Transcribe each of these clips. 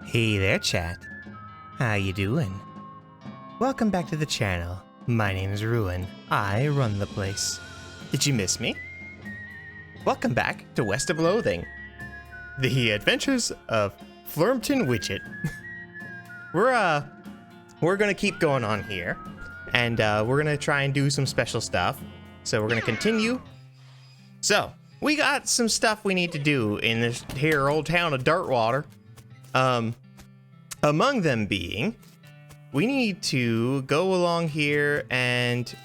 Hey there, chat. How you doing? Welcome back to the channel. My name is Ruin. I run the place. Did you miss me? Welcome back to West of Loathing. The Adventures of Flurmpton Widget. We're gonna keep going on here, and we're gonna try and do some special stuff. So we're gonna continue. So we got some stuff we need to do in this here old town of Dirtwater. Among them being, we need to go along here, and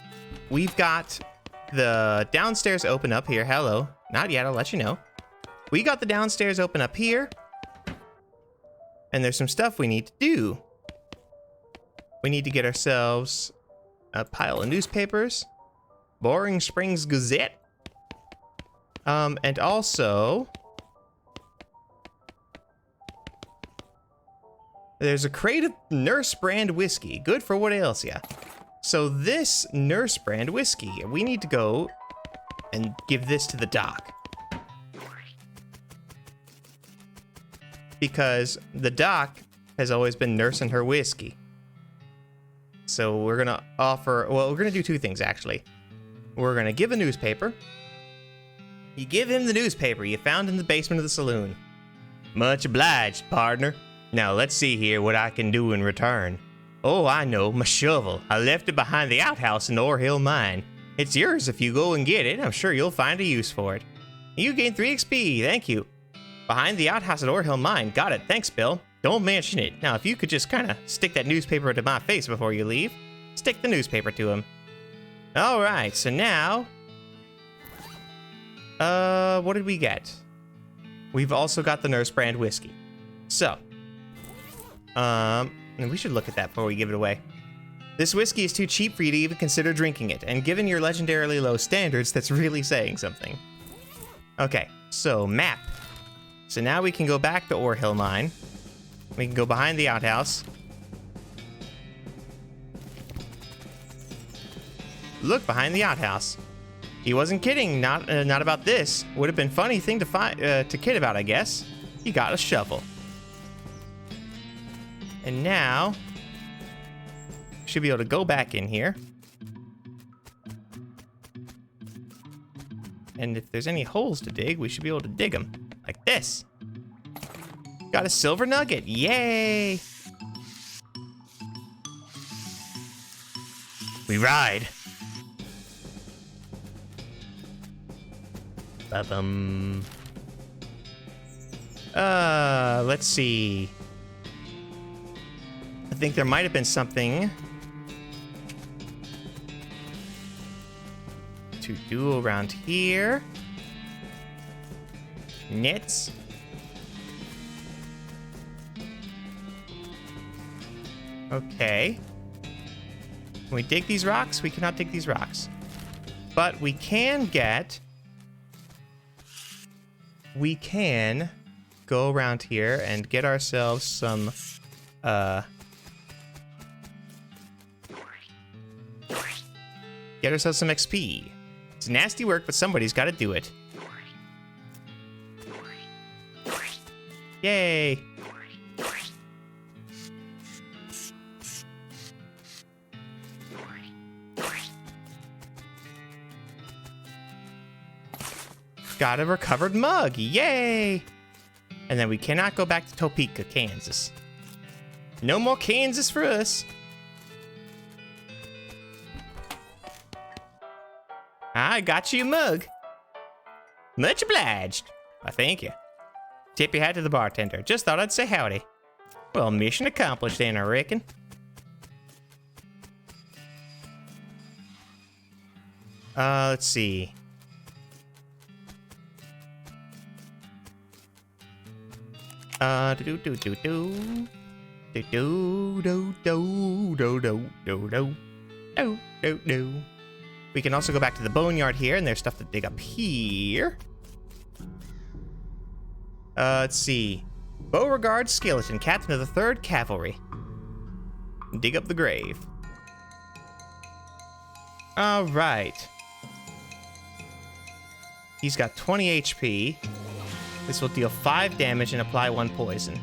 we've got the downstairs open up here. Hello. Not yet, I'll let you know. We got the downstairs open up here, and there's some stuff we need to do. We need to get ourselves a pile of newspapers, Boring Springs Gazette, and also there's a crate of Nurse brand whiskey. Good for what ails ya. So this Nurse brand whiskey, we need to go and give this to the doc. Because the doc has always been nursing her whiskey. So we're gonna offer, well, we're gonna do two things actually. We're gonna give a newspaper. You give him the newspaper you found in the basement of the saloon. Much obliged, partner. Now let's see here what I can do in return. Oh, I know, my shovel. I left it behind the outhouse in the Ore Hill mine. It's yours if you go and get it. I'm sure you'll find a use for it. You gain 3 XP, thank you. Behind the outhouse at Ore Hill mine. Got it, thanks, Bill. Don't mention it. Now, if you could just kind of stick that newspaper to my face before you leave. Stick the newspaper to him. Alright, so now... what did we get? We've also got the Nurse brand whiskey. So... we should look at that before we give it away. This whiskey is too cheap for you to even consider drinking it, and given your legendarily low standards, that's really saying something. Okay, so map. So now we can go back to Ore Hill Mine. We can go behind the outhouse. Look, behind the outhouse. He wasn't kidding, not about this. Would have been a funny thing to kid about, I guess. He got a shovel. And now, should be able to go back in here. And if there's any holes to dig, we should be able to dig them. Like this. Got a silver nugget. Yay! We ride. Ba-bum. Let's see. I think there might have been something to do around here. Nets. Okay. Can we dig these rocks? We cannot dig these rocks. But we can get... We can go around here and get ourselves some... Get ourselves some XP. It's nasty work, but somebody's got to do it. Yay! Got a recovered mug. Yay! And then we cannot go back to Topeka, Kansas. No more Kansas for us. I got you a mug. Much obliged. Why, thank you. Tip your hat to the bartender. Just thought I'd say howdy. Well, mission accomplished then, I reckon. Let's see. We can also go back to the boneyard here, and there's stuff to dig up here. Let's see. Beauregard Skeleton, captain of the 3rd Cavalry. Dig up the grave. Alright. He's got 20 HP. This will deal 5 damage and apply 1 poison.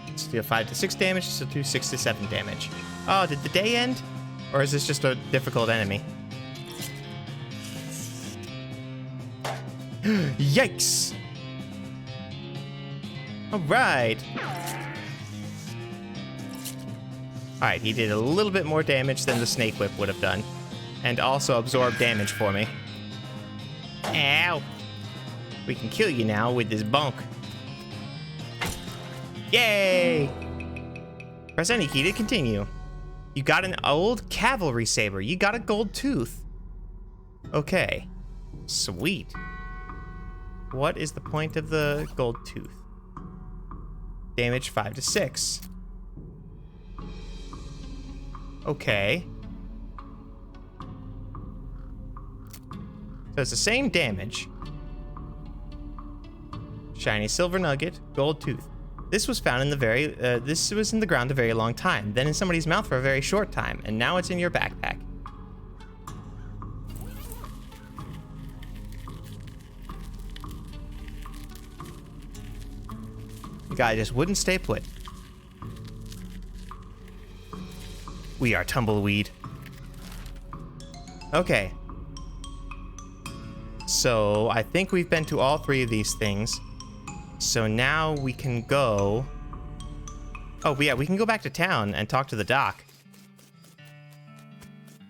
Let's do 5 to 6 damage, so do 6 to 7 damage. Oh, did the day end? Or is this just a difficult enemy? Yikes! Alright. Alright, he did a little bit more damage than the snake whip would have done. And also absorbed damage for me. Ow! We can kill you now with this bonk. Yay! Press any key to continue. You got an old cavalry saber. You got a gold tooth. Okay. Sweet. What is the point of the gold tooth? Damage 5 to 6. Okay. So it's the same damage. Shiny silver nugget, gold tooth. This was found in the this was in the ground a very long time, then in somebody's mouth for a very short time, and now it's in your backpack. The guy just wouldn't stay put. We are tumbleweed. Okay. So I think we've been to all 3 of these things. So now we can go... Oh, yeah, we can go back to town and talk to the doc.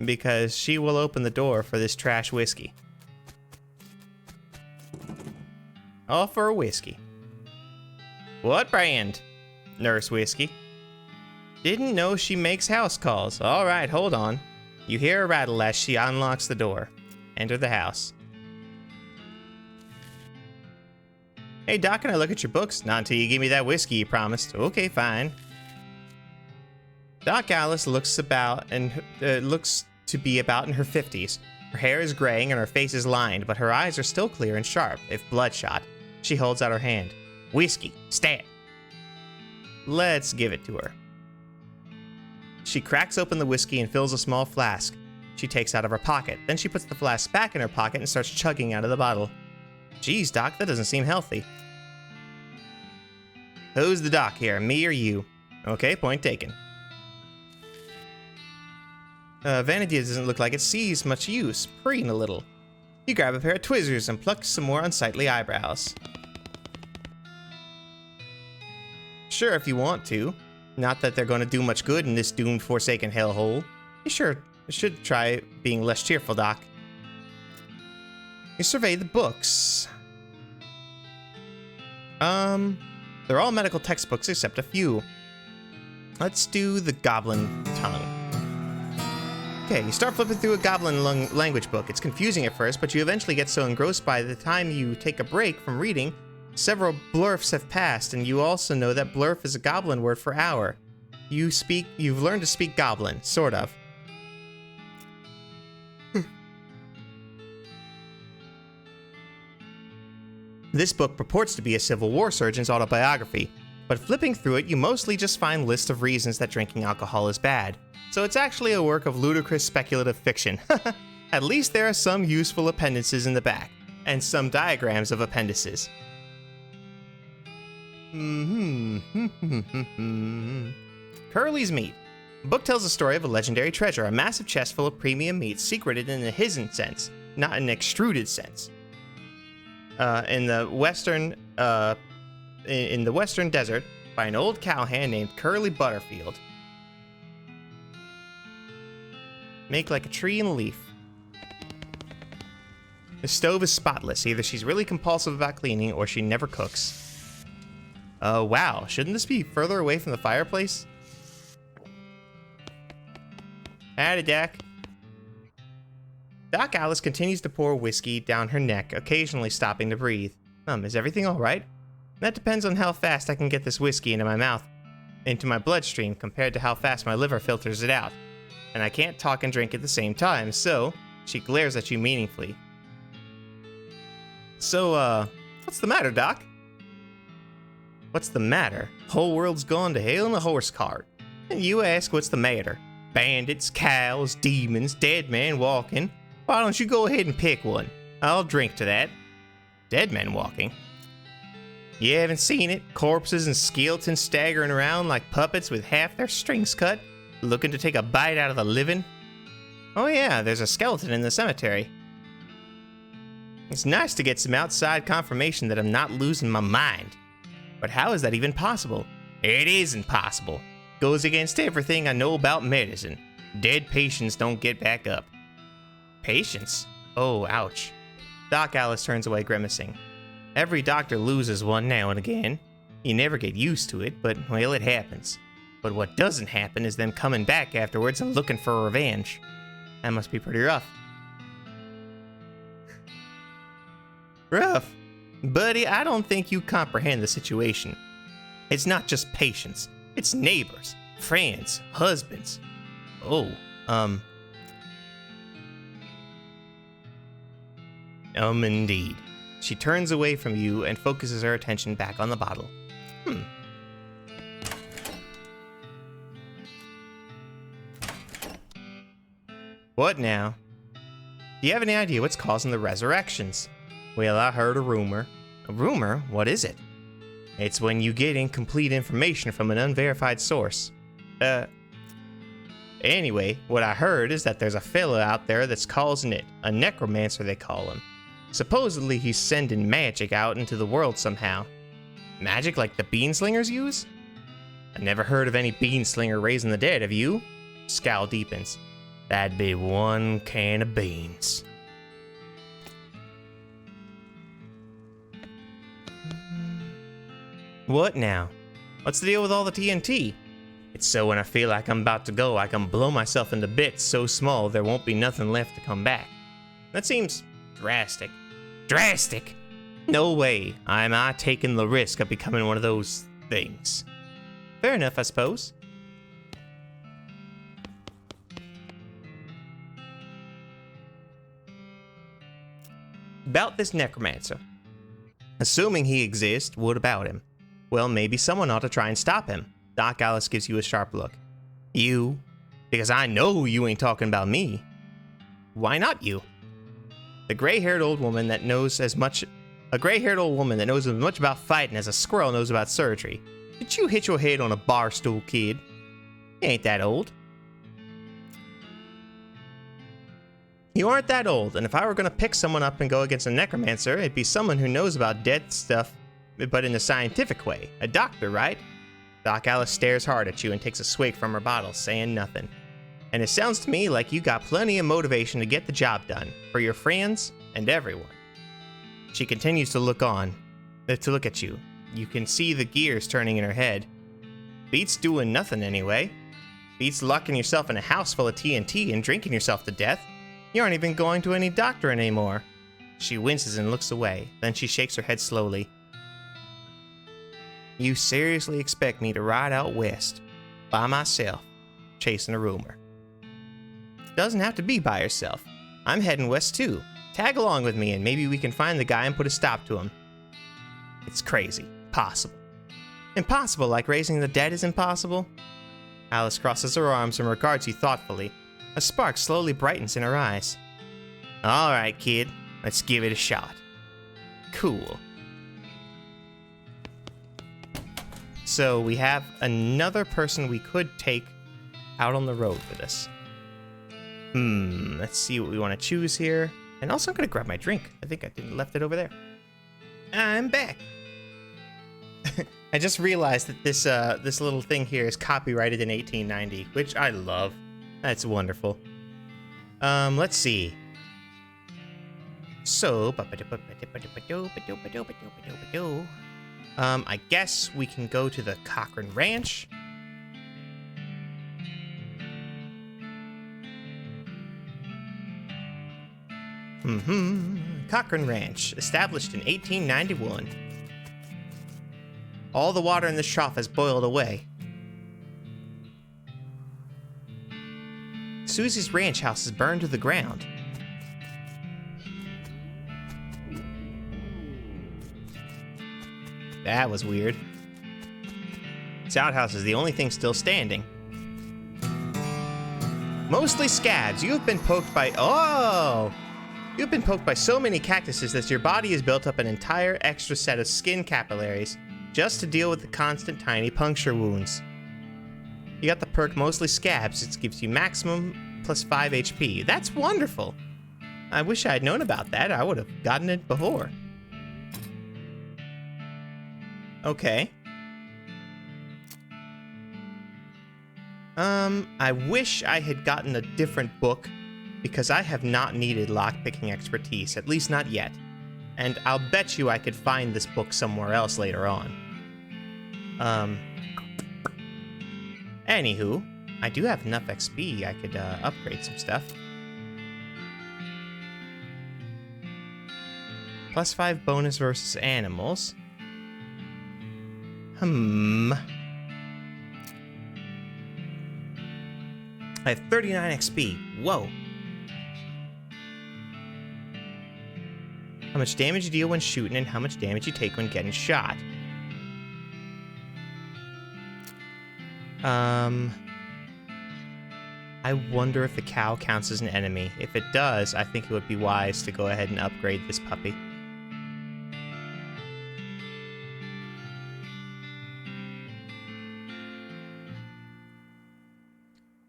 Because she will open the door for this trash whiskey. All for a whiskey. What brand? Nurse Whiskey. Didn't know she makes house calls. All right, hold on. You hear a rattle as she unlocks the door. Enter the house. Hey, Doc, can I look at your books? Not until you give me that whiskey you promised. Okay, fine. Doc Alice looks to be about in her 50s. Her hair is graying and her face is lined, but her eyes are still clear and sharp, if bloodshot. She holds out her hand. Whiskey, stat. Let's give it to her. She cracks open the whiskey and fills a small flask. She takes out of her pocket. Then she puts the flask back in her pocket and starts chugging out of the bottle. Geez, Doc, that doesn't seem healthy. Who's the doc here, me or you? Okay, point taken. Vanity doesn't look like it sees much use, preen a little. You grab a pair of tweezers and pluck some more unsightly eyebrows. Sure, if you want to. Not that they're going to do much good in this doomed, forsaken hellhole. You should try being less cheerful, Doc. You survey the books. They're all medical textbooks except a few. Let's do the Goblin Tongue. Okay, you start flipping through a Goblin language book. It's confusing at first, but you eventually get so engrossed by the time you take a break from reading, several blurfs have passed, and you also know that blurf is a Goblin word for hour. You've learned to speak Goblin, sort of. This book purports to be a Civil War surgeon's autobiography, but flipping through it, you mostly just find lists of reasons that drinking alcohol is bad. So it's actually a work of ludicrous speculative fiction. At least there are some useful appendices in the back, and some diagrams of appendices. Curly's Meat. The book tells the story of a legendary treasure, a massive chest full of premium meat secreted in a hidden sense, not an extruded sense. In the western desert by an old cowhand named Curly Butterfield. Make like a tree and a leaf. The stove is spotless. Either she's really compulsive about cleaning or she never cooks. Wow. Shouldn't this be further away from the fireplace? Howdy, Doc. Doc Alice continues to pour whiskey down her neck, occasionally stopping to breathe. Is everything alright? That depends on how fast I can get this whiskey into my mouth, into my bloodstream, compared to how fast my liver filters it out. And I can't talk and drink at the same time, so she glares at you meaningfully. So, what's the matter, Doc? What's the matter? Whole world's gone to hell in a horse cart. And you ask what's the matter? Bandits, cows, demons, dead man walking. Why don't you go ahead and pick one? I'll drink to that. Dead men walking? You haven't seen it? Corpses and skeletons staggering around like puppets with half their strings cut, looking to take a bite out of the living? Oh yeah, there's a skeleton in the cemetery. It's nice to get some outside confirmation that I'm not losing my mind. But how is that even possible? It isn't possible. Goes against everything I know about medicine. Dead patients don't get back up. Patients? Oh, ouch. Doc Alice turns away, grimacing. Every doctor loses one now and again. You never get used to it, but, well, it happens. But what doesn't happen is them coming back afterwards and looking for revenge. That must be pretty rough. Rough? Buddy, I don't think you comprehend the situation. It's not just patients. It's neighbors, friends, husbands. Oh, indeed. She turns away from you and focuses her attention back on the bottle. What now? Do you have any idea what's causing the resurrections? Well, I heard a rumor. A rumor? What is it? It's when you get incomplete information from an unverified source. Anyway, what I heard is that there's a fella out there that's causing it. A necromancer, they call him. Supposedly he's sending magic out into the world somehow. Magic like the beanslingers use? I never heard of any beanslinger raising the dead, have you? Scowl deepens. That'd be one can of beans. What now? What's the deal with all the TNT? It's so when I feel like I'm about to go, I can blow myself into bits so small there won't be nothing left to come back. That seems drastic. Drastic? No way. I'm not taking the risk of becoming one of those things. Fair enough, I suppose. About this necromancer. Assuming he exists, what about him? Well, maybe someone ought to try and stop him. Doc Alice gives you a sharp look. You? Because I know you ain't talking about me. Why not you? The gray-haired old woman that knows as much... A gray-haired old woman that knows as much about fighting as a squirrel knows about surgery. Did you hit your head on a bar stool, kid? You ain't that old. You aren't that old, and if I were gonna pick someone up and go against a necromancer, it'd be someone who knows about dead stuff, but in a scientific way. A doctor, right? Doc Alice stares hard at you and takes a swig from her bottle, saying nothing. And it sounds to me like you got plenty of motivation to get the job done, for your friends and everyone. She continues to look at you. You can see the gears turning in her head. Beats doing nothing anyway. Beats locking yourself in a house full of TNT and drinking yourself to death. You aren't even going to any doctor anymore. She winces and looks away, then she shakes her head slowly. You seriously expect me to ride out west, by myself, chasing a rumor? Doesn't have to be by yourself. I'm heading west too. Tag along with me and maybe we can find the guy and put a stop to him. It's crazy. Impossible. Impossible like raising the dead is impossible? Alice crosses her arms and regards you thoughtfully. A spark slowly brightens in her eyes. Alright, kid. Let's give it a shot. Cool. So we have another person we could take out on the road with us. Let's see what we want to choose here. And also I'm going to grab my drink. I think I left it over there. I'm back. I just realized that this little thing here is copyrighted in 1890, which I love. That's wonderful. Let's see. So, I guess we can go to the Cochrane Ranch. Cochrane Ranch, established in 1891. All the water in this trough has boiled away. Susie's ranch house is burned to the ground. That was weird. This outhouse is the only thing still standing. Mostly scabs. You have been poked by... Oh! You've been poked by so many cactuses that your body has built up an entire extra set of skin capillaries just to deal with the constant tiny puncture wounds. You got the perk Mostly Scabs. It gives you maximum plus 5 HP. That's wonderful. I wish I had known about that. I would have gotten it before. Okay. I wish I had gotten a different book because I have not needed lockpicking expertise, at least not yet. And I'll bet you I could find this book somewhere else later on. Anywho, I do have enough XP. I could upgrade some stuff. Plus 5 bonus versus animals. I have 39 XP. Whoa. How much damage you deal when shooting and how much damage you take when getting shot. I wonder if the cow counts as an enemy. If it does, I think it would be wise to go ahead and upgrade this puppy.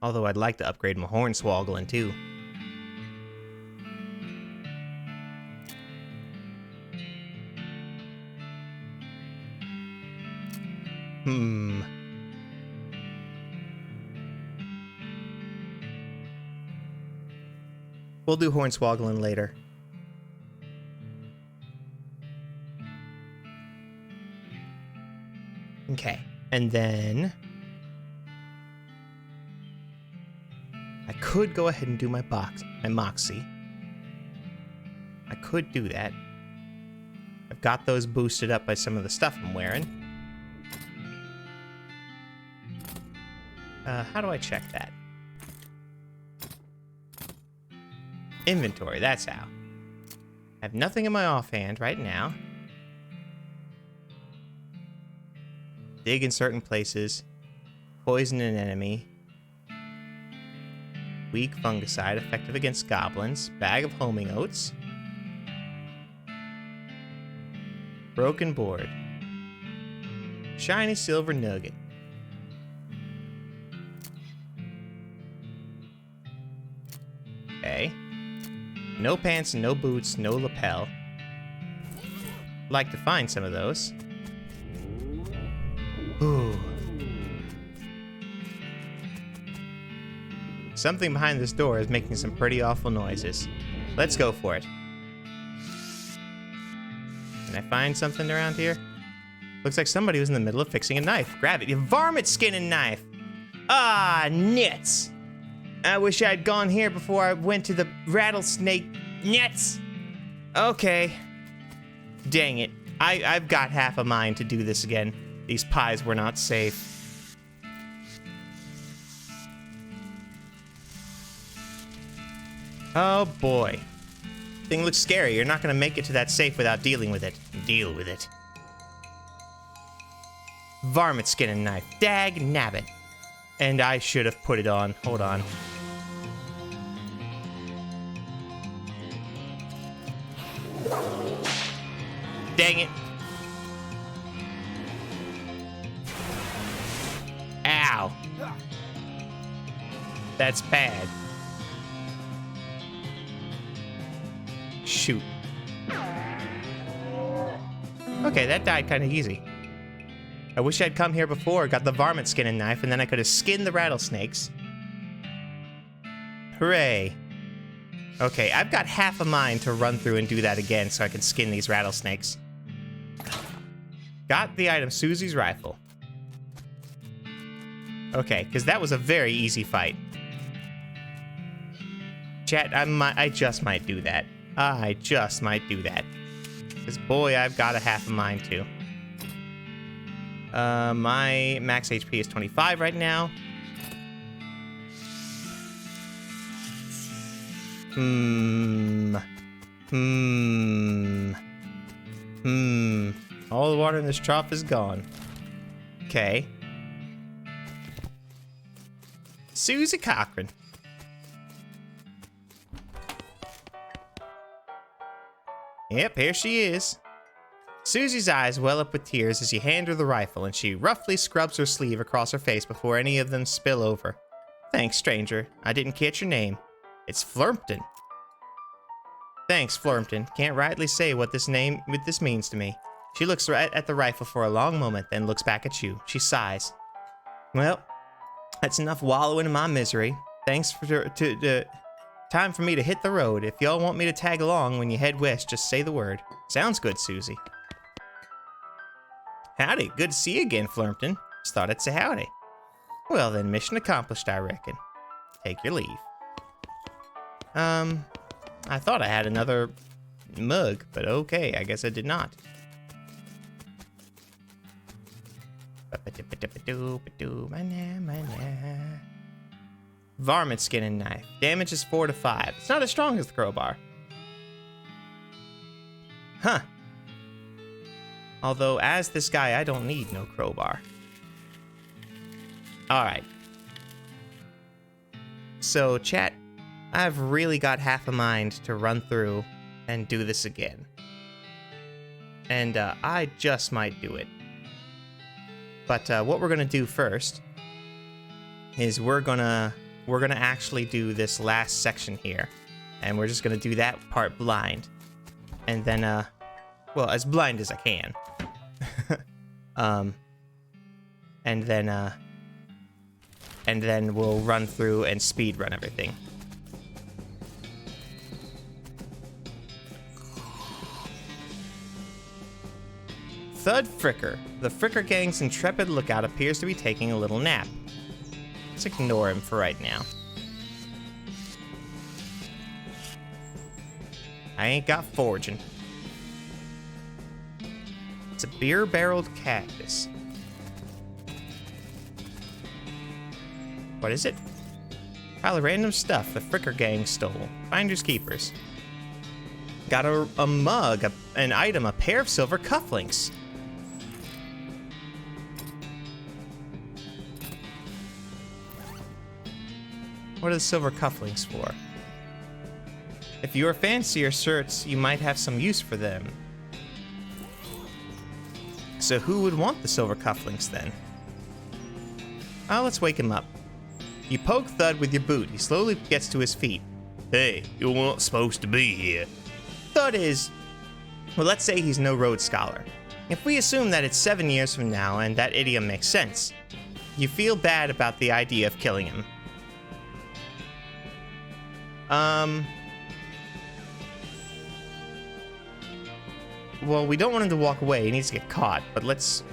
Although I'd like to upgrade my Hornswoggling too. We'll do Hornswoggling later. Okay, and then I could go ahead and do my Moxie. I could do that. I've got those boosted up by some of the stuff I'm wearing. How do I check that? Inventory, that's how. I have nothing in my offhand right now. Dig in certain places. Poison an enemy. Weak fungicide, effective against goblins. Bag of homing oats. Broken board. Shiny silver nugget. Okay. No pants and no boots, no lapel. Like to find some of those. Ooh. Something behind this door is making some pretty awful noises. Let's go for it. Can I find something around here? Looks like somebody was in the middle of fixing a knife. Grab it. Varmint skin and knife. Ah, nits. I wish I'd gone here before I went to the rattlesnake nets. Okay. Dang it. I've got half a mind to do this again. These pies were not safe. Oh boy. Thing looks scary. You're not gonna make it to that safe without dealing with it. Deal with it. Varmint skin and knife. Dag nabbit. And I should have put it on. Hold on. Dang it. Ow. That's bad. Shoot. Okay, that died kind of easy. I wish I'd come here before, got the varmint skin and knife, and then I could have skinned the rattlesnakes. Hooray. Okay, I've got half a mind to run through and do that again so I can skin these rattlesnakes. Got the item, Susie's rifle. Okay, because that was a very easy fight. Chat, I just might do that. I just might do that. Because boy, I've got a half a mind to. My max HP is 25 right now. All the water in this trough is gone. Okay. Susie Cochran. Yep, here she is. Susie's eyes well up with tears as you hand her the rifle, and she roughly scrubs her sleeve across her face before any of them spill over. Thanks, stranger. I didn't catch your name. It's Flurmpton. Thanks, Flurmpton. Can't rightly say what this means to me. She looks right at the rifle for a long moment, then looks back at you. She sighs. Well, that's enough wallowing in my misery. Thanks for time for me to hit the road. If y'all want me to tag along when you head west, just say the word. Sounds good, Susie. Howdy, good to see you again, Flurmpton. Just thought I'd say howdy. Well then, mission accomplished, I reckon. Take your leave. I thought I had another mug, but okay, I guess I did not. Varmint skin and knife. Damage is 4 to 5. It's not as strong as the crowbar. Huh. Although, as this guy, I don't need no crowbar. Alright. So, chat, I've really got half a mind to run through and do this again. And I just might do it. But what we're gonna do first is we're gonna actually do this last section here. And we're just gonna do that part blind. And then, well, as blind as I can. And then we'll run through and speed run everything. Thud Fricker. The Fricker gang's intrepid lookout appears to be taking a little nap. Let's ignore him for right now. I ain't got foraging. It's a beer-barreled cactus. What is it? Pile of random stuff the Fricker gang stole. Finders keepers. Got a mug, an item, a pair of silver cufflinks. What are the silver cufflinks for? If you are fancier shirts, you might have some use for them. So who would want the silver cufflinks then? Oh, let's wake him up. You poke Thud with your boot. He slowly gets to his feet. Hey, you're not supposed to be here. Thud is... Well, let's say he's no Rhodes Scholar. If we assume that it's 7 years from now and that idiom makes sense, you feel bad about the idea of killing him. Well, we don't want him to walk away. He needs to get caught, but let's...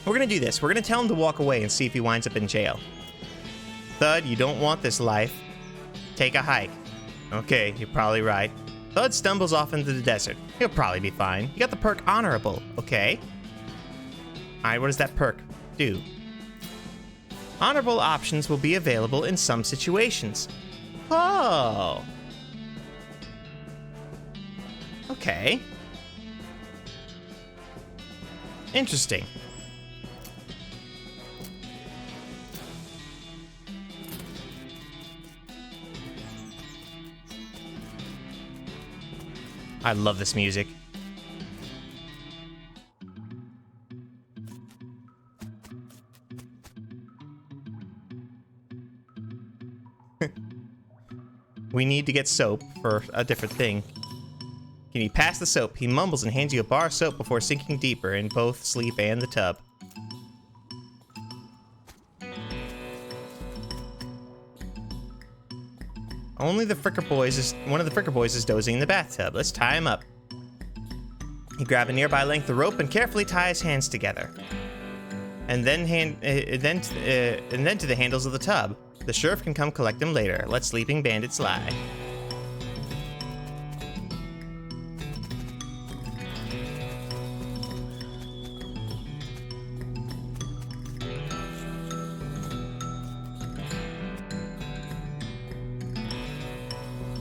We're gonna do this. We're gonna tell him to walk away and see if he winds up in jail. Thud, you don't want this life. Take a hike. Okay, you're probably right. Thud stumbles off into the desert. He'll probably be fine. You got the perk Honorable, okay? Alright, what does that perk do? Honorable options will be available in some situations. Oh. Okay. Interesting. I love this music. We need to get soap for a different thing. Can you pass the soap? He mumbles and hands you a bar of soap before sinking deeper in both sleep and the tub. One of the Fricker boys is dozing in the bathtub. Let's tie him up. You grab a nearby length of rope and carefully tie his hands together. And then to the handles of the tub. The sheriff can come collect him later. Let sleeping bandits lie.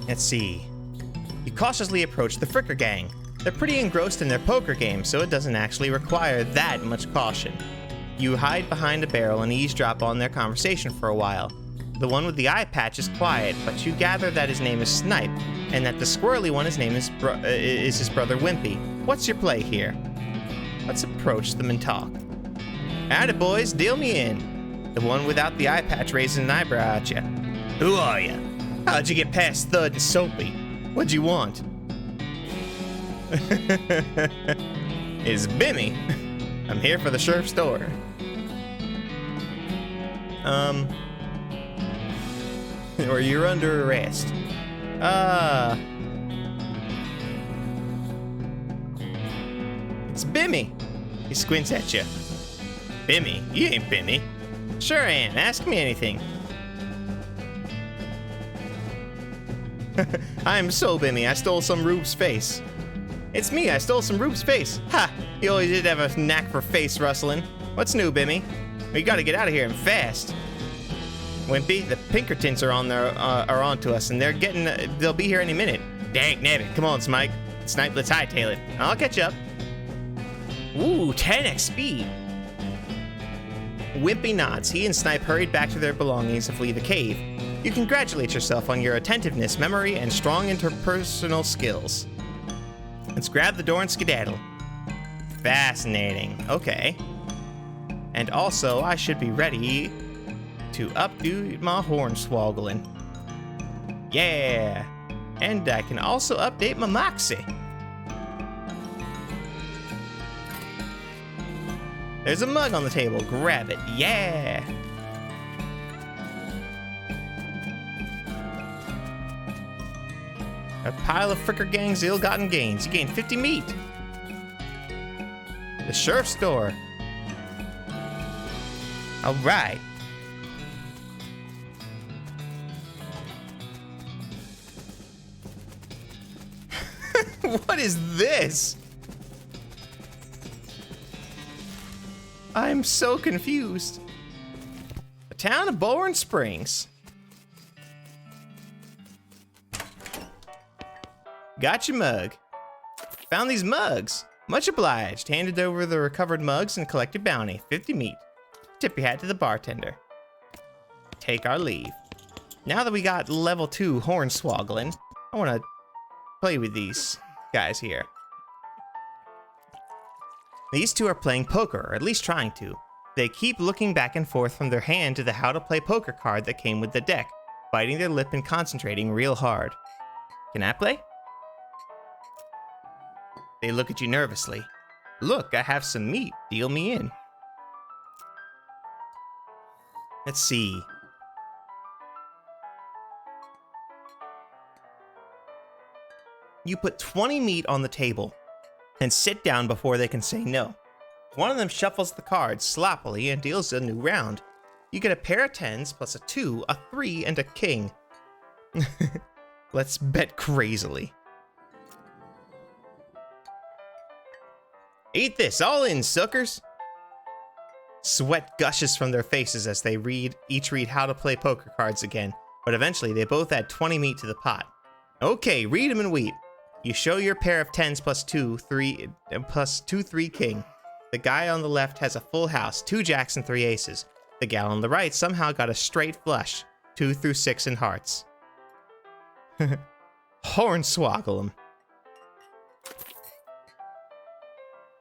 Let's see. You cautiously approach the Fricker gang. They're pretty engrossed in their poker game, so it doesn't actually require that much caution. You hide behind a barrel and eavesdrop on their conversation for a while. The one with the eye patch is quiet, but you gather that his name is Snipe, and that the squirrely one, his name is his brother Wimpy. What's your play here? Let's approach them and talk. Howdy, boys, deal me in. The one without the eye patch raising an eyebrow at you. Who are you? How'd you get past Thud and Soapy? What'd you want? It's Bimmy. I'm here for the sheriff's store. Or you're under arrest. It's Bimmy. He squints at you. Bimmy? You ain't Bimmy. Sure I am. Ask me anything. I'm so Bimmy. I stole some Rube's face. It's me. I stole some Rube's face. Ha! You always did have a knack for face rustling. What's new, Bimmy? We gotta get out of here and fast. Wimpy, the Pinkertons are on to us, and they'll be here any minute. Dang nabbit. Come on, Snipe, let's hightail it. I'll catch up. Ooh, 10x speed. Wimpy nods. He and Snipe hurried back to their belongings to flee the cave. You congratulate yourself on your attentiveness, memory, and strong interpersonal skills. Let's grab the door and skedaddle. Fascinating. Okay. And also, I should be ready to updo my hornswoggling. Yeah. And I can also update my moxie. There's a mug on the table. Grab it. Yeah. A pile of Fricker Gang's ill-gotten gains. You gain 50 meat. The sheriff's store. All right. What is this? I'm so confused. The town of Bowen Springs. Got your mug. Found these mugs. Much obliged. Handed over the recovered mugs and collected bounty. 50 meat. Tip your hat to the bartender. Take our leave. Now that we got level 2 hornswoggling, I want to play with these guys here. These two are playing poker, or at least trying to. They keep looking back and forth from their hand to the how to play poker card that came with the deck, biting their lip and concentrating real hard. Can I play? They look at you nervously. Look, I have some meat. Deal me in. Let's see. You put 20 meat on the table and sit down before they can say no. One of them shuffles the cards sloppily and deals a new round. You get a pair of 10s plus a 2, a 3, and a king. Let's bet crazily. Eat this, all in, suckers! Sweat gushes from their faces as they each read how to play poker cards again, but eventually they both add 20 meat to the pot. Okay, read them and weep. You show your pair of 10s plus 2, 3, plus 2, 3 king. The guy on the left has a full house, 2 jacks and 3 aces. The gal on the right somehow got a straight flush, 2 through 6 in hearts. Hornswoggle 'em.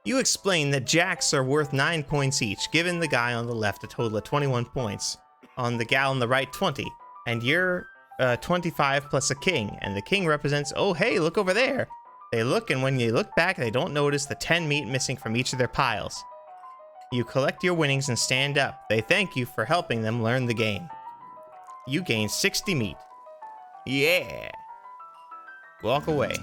You explain that jacks are worth 9 points each, giving the guy on the left a total of 21 points. On the gal on the right, 20. And you're 25 plus a king, and the king represents, oh hey, look over there. They look, and when you look back, they don't notice the 10 meat missing from each of their piles. You collect your winnings and stand up. They thank you for helping them learn the game. You gain 60 meat. Yeah. Walk away.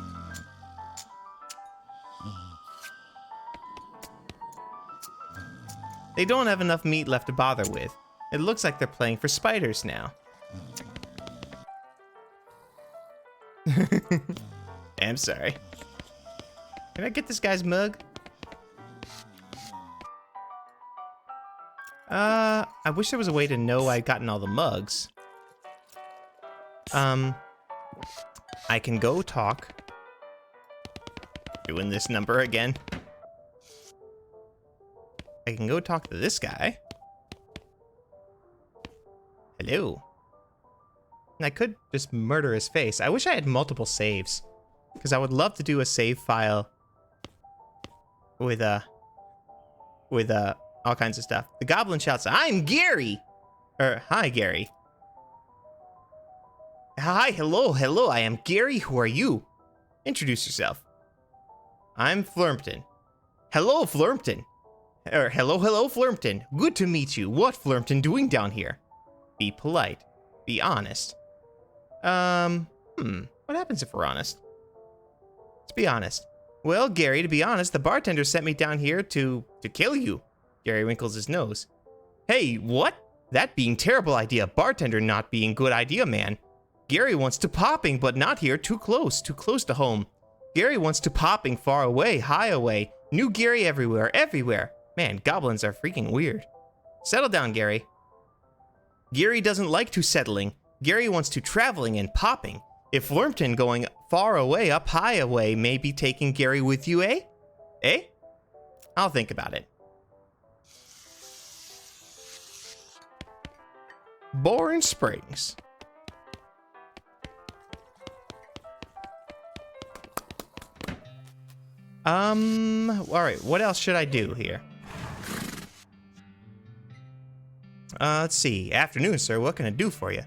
They don't have enough meat left to bother with. It looks like they're playing for spiders now. I'm sorry. Can I get this guy's mug? I wish there was a way to know I'd gotten all the mugs. I can go talk. Doing this number again. I can go talk to this guy. Hello. I could just murder his face. I wish I had multiple saves, because I would love to do a save file with all kinds of stuff. The goblin shouts, "I'm Gary!" Or, "Hi, Gary." "Hi, hello, I am Gary. Who are you? Introduce yourself." "I'm Flurmpton." "Hello, Flurmpton." Or, hello, Flurmpton. "Good to meet you. What Flurmpton doing down here?" Be polite. Be honest. What happens if we're honest? Let's be honest. "Well, Gary, to be honest, the bartender sent me down here to kill you." Gary wrinkles his nose. "Hey, what? That being terrible idea. Bartender not being good idea, man. Gary wants to popping, but not here. Too close to home. Gary wants to popping far away, high away. New Gary everywhere. Man, goblins are freaking weird. Settle down, Gary." Gary doesn't like to settling. Gary wants to traveling and popping. If Flurmpton going far away, up high away, may be taking Gary with you, eh? Eh? I'll think about it. Boring Springs. Alright, what else should I do here? Let's see. "Afternoon, sir. What can I do for you?"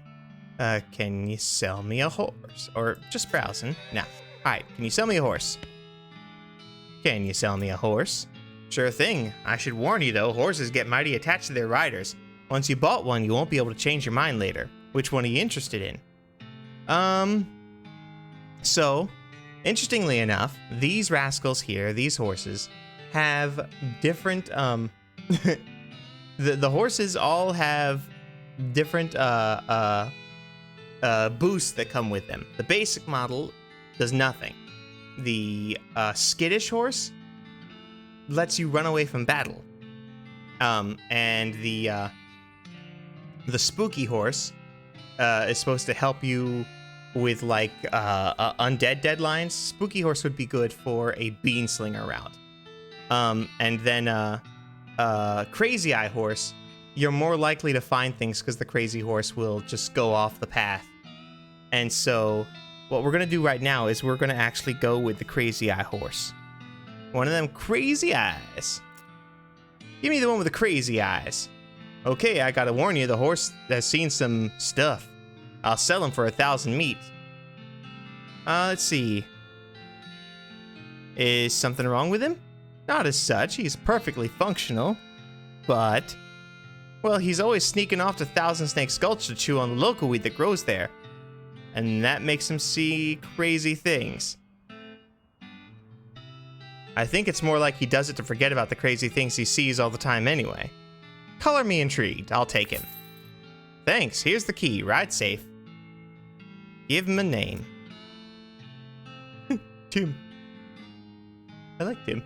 Can you sell me a horse?" Or just browsing. Nah. Alright, "Can you sell me a horse?" "Can you sell me a horse?" "Sure thing. I should warn you though, horses get mighty attached to their riders. Once you bought one, you won't be able to change your mind later. Which one are you interested in?" So, interestingly enough, these rascals here, these horses, have different, the horses all have different, boosts that come with them. The basic model does nothing. The, skittish horse lets you run away from battle. And the spooky horse, is supposed to help you with, like, undead deadlines. Spooky horse would be good for a beanslinger route. And then, Crazy Eye horse, you're more likely to find things because the Crazy horse will just go off the path. And so, what we're gonna do right now is we're gonna actually go with the Crazy Eye horse. One of them crazy eyes. Give me the one with the crazy eyes. Okay, I gotta warn you, the horse has seen some stuff. I'll sell him for 1,000 meat. Let's see. Is something wrong with him? Not as such, he's perfectly functional. But, well, he's always sneaking off to Thousand Snake Gulch to chew on the local weed that grows there. And that makes him see crazy things. I think it's more like he does it to forget about the crazy things he sees all the time anyway. Color me intrigued, I'll take him. Thanks, here's the key, ride safe. Give him a name. Tim. I like Tim.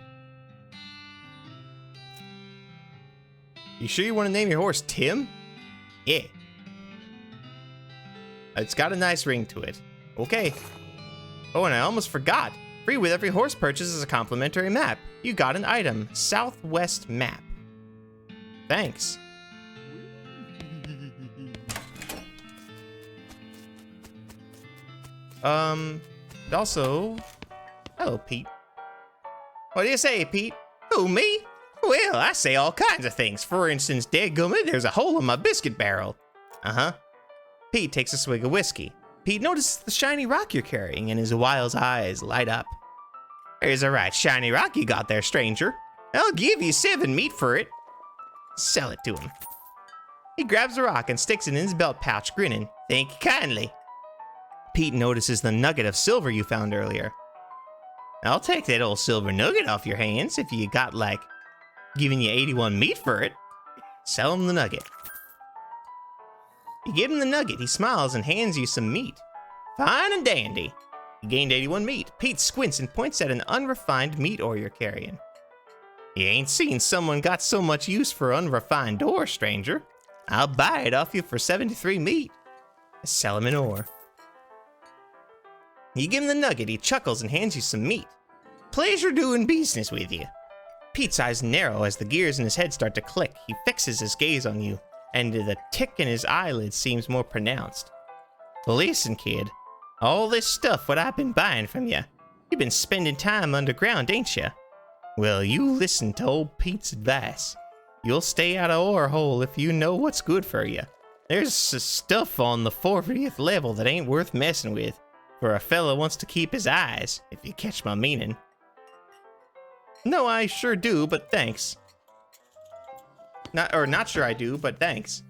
You sure you want to name your horse Tim? Yeah. It's got a nice ring to it. Okay. Oh, and I almost forgot. Free with every horse purchase is a complimentary map. You got an item. Southwest map. Thanks. Also... Hello, Pete. What do you say, Pete? Who, me? Well, I say all kinds of things. For instance, dadgummit, there's a hole in my biscuit barrel. Uh-huh. Pete takes a swig of whiskey. Pete notices the shiny rock you're carrying, and his wild eyes light up. There's a right shiny rock you got there, stranger. I'll give you 7 meat for it. Sell it to him. He grabs the rock and sticks it in his belt pouch, grinning. Thank you kindly. Pete notices the nugget of silver you found earlier. I'll take that old silver nugget off your hands if you got, like, giving you 81 meat for it. Sell him the nugget. You give him the nugget, he smiles and hands you some meat. Fine and dandy. You gained 81 meat. Pete squints and points at an unrefined meat ore you're carrying. You ain't seen someone got so much use for unrefined ore, stranger. I'll buy it off you for 73 meat. Sell him an ore. You give him the nugget, he chuckles and hands you some meat. Pleasure doing business with you. Pete's eyes narrow as the gears in his head start to click. He fixes his gaze on you, and the tick in his eyelid seems more pronounced. Listen, kid. All this stuff what I've been buying from you. You've been spending time underground, ain't you? Well, you listen to old Pete's advice. You'll stay out of ore hole if you know what's good for you. There's stuff on the 40th level that ain't worth messing with, for a fella wants to keep his eyes, if you catch my meaning. No, I sure do, but thanks. Not sure I do, but thanks.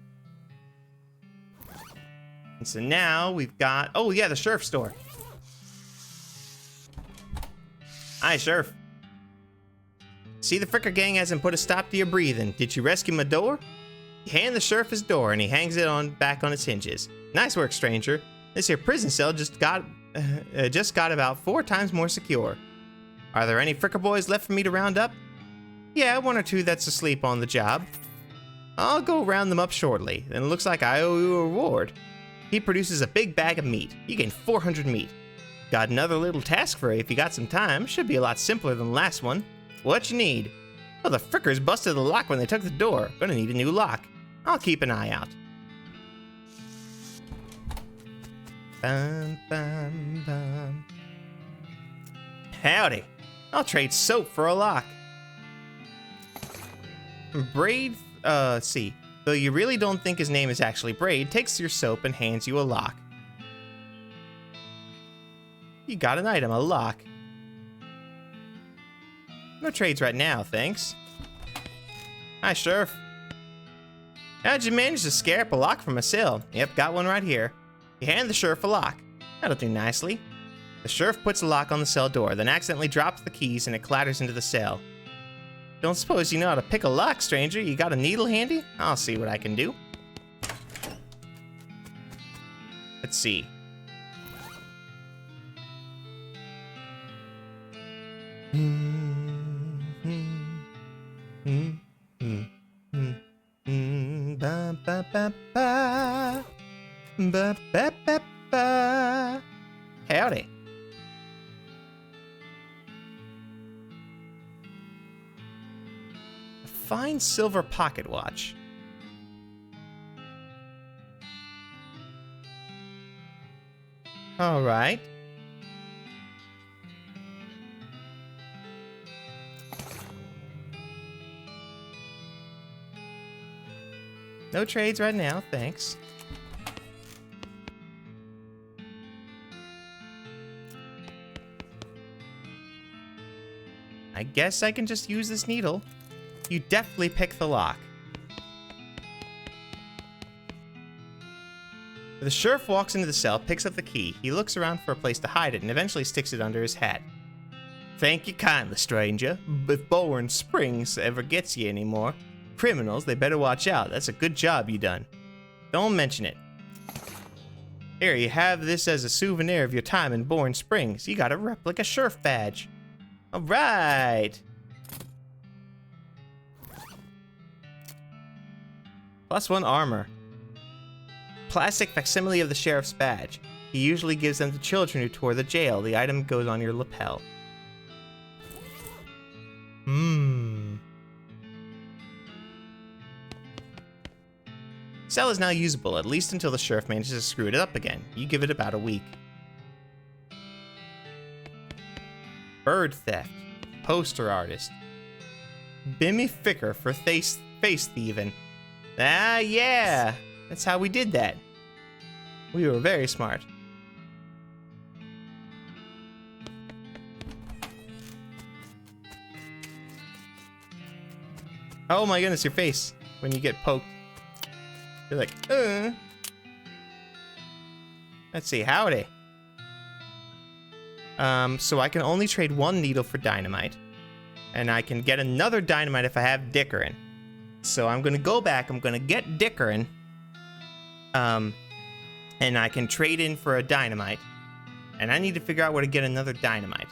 And so now we've got, oh yeah, the Sheriff store. Hi, Sheriff. See, the Fricker gang hasn't put a stop to your breathing. Did you rescue my door? You hand the sheriff his door and he hangs it back on its hinges. Nice work, stranger. This here prison cell just got about 4 times more secure. Are there any Fricker boys left for me to round up? Yeah, 1 or 2 that's asleep on the job. I'll go round them up shortly, and it looks like I owe you a reward. He produces a big bag of meat. You gain 400 meat. Got another little task for you if you got some time. Should be a lot simpler than the last one. What you need? Well, the Frickers busted the lock when they took the door. Gonna need a new lock. I'll keep an eye out. Bum, bum, bum. Howdy. I'll trade soap for a lock. Braid, see. Though you really don't think his name is actually Braid, takes your soap and hands you a lock. You got an item, a lock. No trades right now, thanks. Hi, Sheriff. How'd you manage to scare up a lock from a cell? Yep, got one right here. You hand the Sheriff a lock. That'll do nicely. The Sheriff puts a lock on the cell door, then accidentally drops the keys and it clatters into the cell. Don't suppose you know how to pick a lock, stranger? You got a needle handy? I'll see what I can do. Let's see. Ba ba ba ba. Ba ba ba ba. Howdy. A fine silver pocket watch. All right. No trades right now, thanks. I guess I can just use this needle. You definitely pick the lock. The Sheriff walks into the cell, picks up the key. He looks around for a place to hide it and eventually sticks it under his hat. Thank you kindly, stranger. If Bowen Springs ever gets you anymore, criminals, they better watch out. That's a good job you done. Don't mention it. Here, you have this as a souvenir of your time in Bowen Springs. You got a replica Sheriff badge. All right. +1 armor. Plastic facsimile of the Sheriff's badge. He usually gives them to children who tour the jail. The item goes on your lapel. Cell is now usable, at least until the Sheriff manages to screw it up again. You give it about a week. Bird theft. Poster artist. Bimmy Ficker for face thieving. Ah, yeah! That's how we did that. We were very smart. Oh my goodness, your face when you get poked. You're like, Let's see, howdy. So I can only trade 1 needle for dynamite. And I can get another dynamite if I have Dickerin. So I'm gonna go back, I'm gonna get Dickerin. And I can trade in for a dynamite. And I need to figure out where to get another dynamite.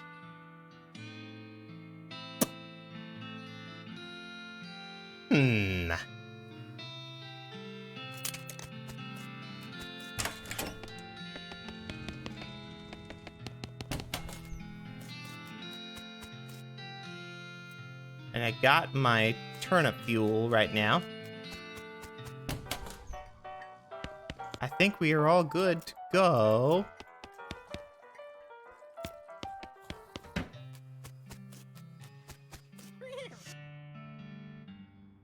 And I got my turnip fuel right now. I think we are all good to go.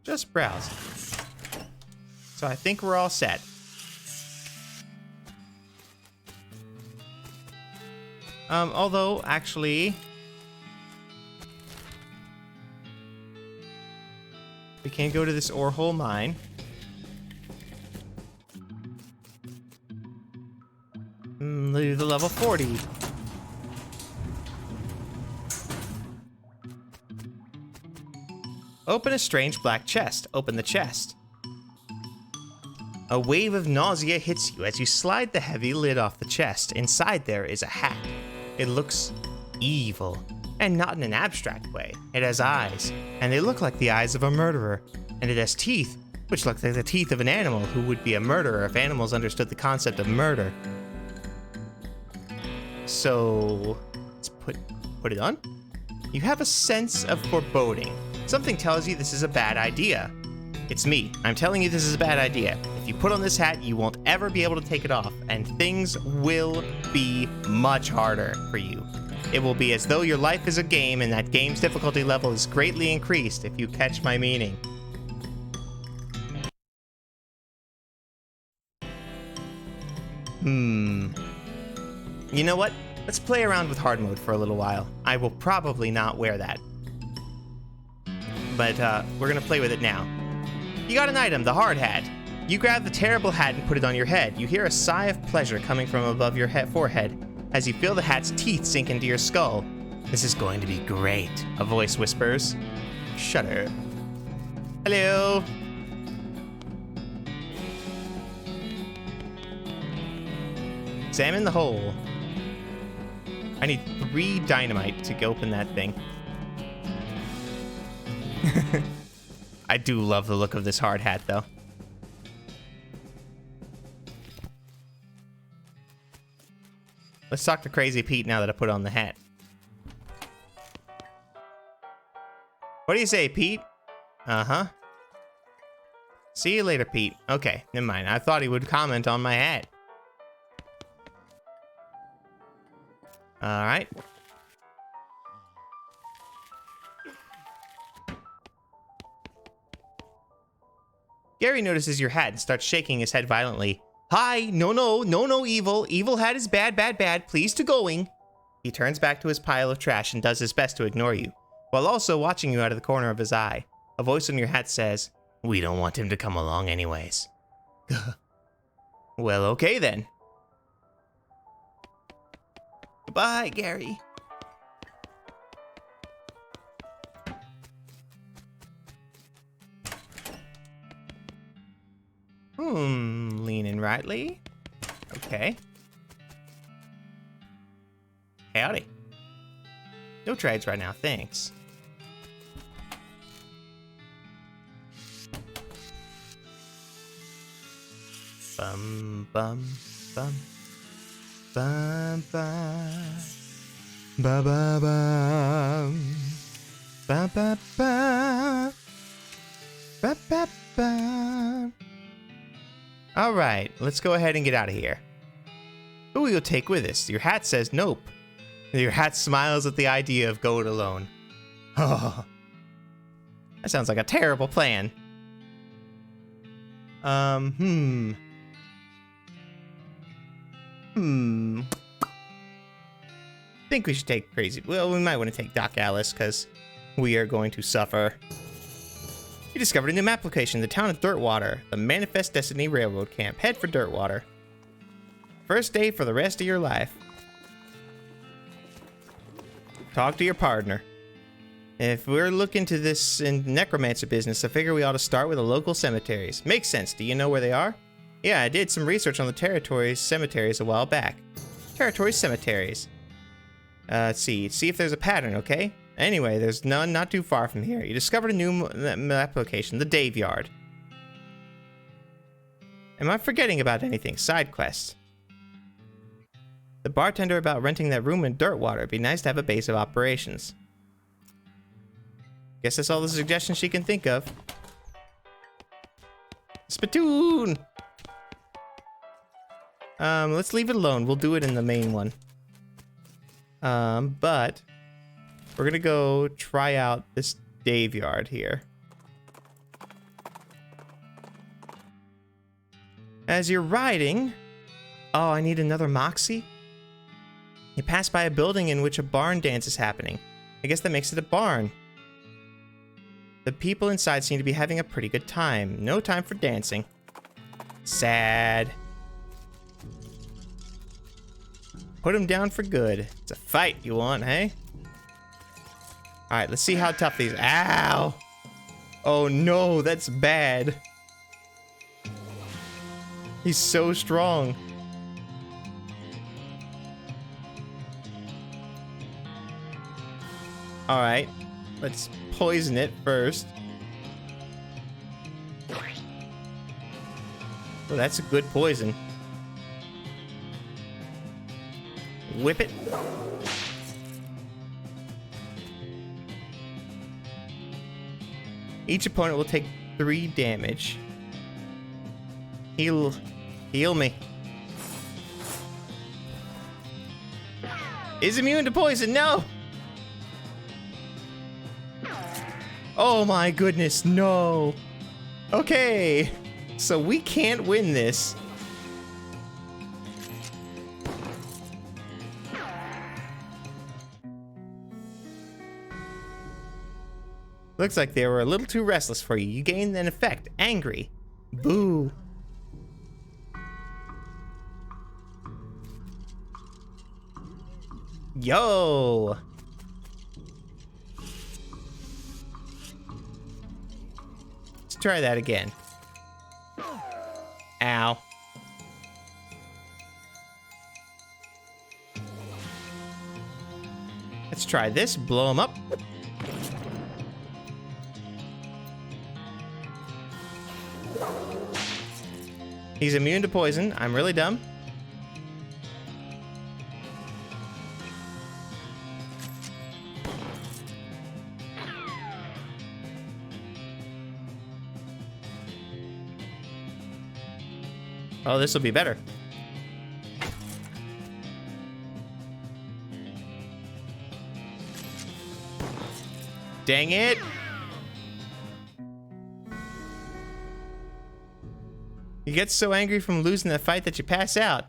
Just browse. So I think we're all set. Although, actually, we can go to this ore hole mine. Leave the level 40. Open a strange black chest. Open the chest. A wave of nausea hits you as you slide the heavy lid off the chest. Inside there is a hat. It looks evil, and not in an abstract way. It has eyes, and they look like the eyes of a murderer. And it has teeth, which look like the teeth of an animal who would be a murderer if animals understood the concept of murder. So, let's put it on. You have a sense of foreboding. Something tells you this is a bad idea. It's me. I'm telling you this is a bad idea. If you put on this hat, you won't ever be able to take it off, and things will be much harder for you. It will be as though your life is a game, and that game's difficulty level is greatly increased, if you catch my meaning. You know what? Let's play around with hard mode for a little while. I will probably not wear that. But, we're gonna play with it now. You got an item, the hard hat. You grab the terrible hat and put it on your head. You hear a sigh of pleasure coming from above your forehead as you feel the hat's teeth sink into your skull. This is going to be great, a voice whispers. Shudder. Hello. Examine the hole. I need 3 dynamite to open that thing. I do love the look of this hard hat, though. Let's talk to Crazy Pete now that I put on the hat. What do you say, Pete? Uh-huh. See you later, Pete. Okay, never mind. I thought he would comment on my hat. Alright. Gary notices your hat and starts shaking his head violently. Hi, no, evil. Evil hat is bad, bad, bad. Please to going. He turns back to his pile of trash and does his best to ignore you, while also watching you out of the corner of his eye. A voice in your hat says, we don't want him to come along anyways. Well, okay then. Goodbye, Gary. Leaning rightly. Okay. Howdy. No trades right now, thanks. Bum, bum, bum. Bum, bum. Ba, ba, bum. Ba, ba, ba. Ba, ba, ba. All right, let's go ahead and get out of here. Who will you take with us? Your hat says nope. Your hat smiles at the idea of going alone. Oh, that sounds like a terrible plan. Think we should take Crazy. Well, we might want to take Doc Alice because we are going to suffer. You discovered a new map location, the town of Dirtwater, the Manifest Destiny Railroad Camp. Head for Dirtwater. First day for the rest of your life. Talk to your partner. If we're looking to this in necromancer business, I figure we ought to start with the local cemeteries. Makes sense. Do you know where they are? Yeah, I did some research on the territory's cemeteries a while back. Territory cemeteries. Let's see if there's a pattern, okay? Anyway, there's none not too far from here. You discovered a new map location, the Dave Yard. Am I forgetting about anything? Side quests. The bartender about renting that room in Dirtwater. It'd be nice to have a base of operations. Guess that's all the suggestions she can think of. Spittoon! Let's leave it alone. We'll do it in the main one. But we're gonna go try out this Dave yard here. As you're riding... Oh, I need another Moxie? You pass by a building in which a barn dance is happening. I guess that makes it a barn. The people inside seem to be having a pretty good time. No time for dancing. Sad. Put him down for good. It's a fight you want, hey? Alright, let's see how tough these... Ow! Oh no, that's bad. He's so strong. Alright, let's poison it first. Oh, that's a good poison. Whip it. Each opponent will take 3 damage. Heal me. Is immune to poison, no! Oh my goodness, no. Okay, so we can't win this. Looks like they were a little too restless for you. You gained an effect, angry. Boo. Yo. Let's try that again. Ow. Let's try this. Blow him up. He's immune to poison. I'm really dumb. Oh, this will be better. Dang it! You get so angry from losing the fight that you pass out.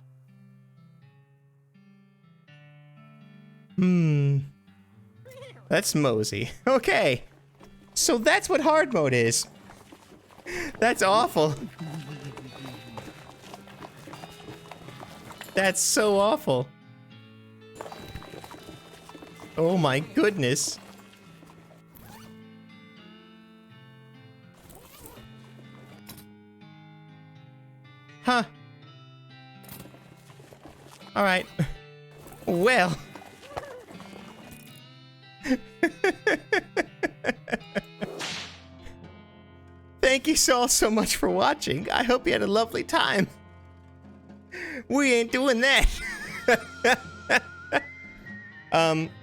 That's Mosey. Okay. So that's what hard mode is. That's awful. That's so awful. Oh my goodness. Huh. All right. Well. Thank you all so much for watching. I hope you had a lovely time. We ain't doing that.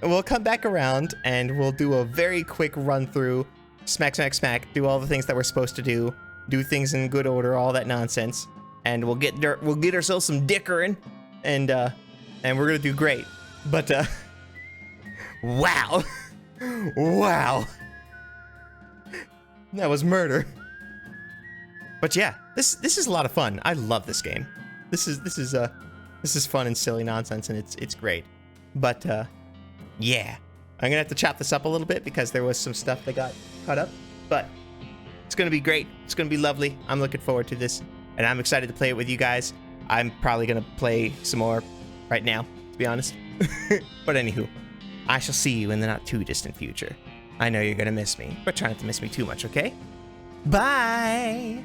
We'll come back around and we'll do a very quick run through. Smack, smack, smack. Do all the things that we're supposed to do. Do things in good order, all that nonsense. And we'll get ourselves some dickering, and we're gonna do great. But wow, wow, that was murder. But yeah, this is a lot of fun. I love this game. This is fun and silly nonsense, and it's great. But yeah, I'm gonna have to chop this up a little bit because there was some stuff that got cut up. But it's gonna be great. It's gonna be lovely. I'm looking forward to this. And I'm excited to play it with you guys. I'm probably going to play some more right now, to be honest. But anywho, I shall see you in the not too distant future. I know you're going to miss me, but try not to miss me too much, okay? Bye!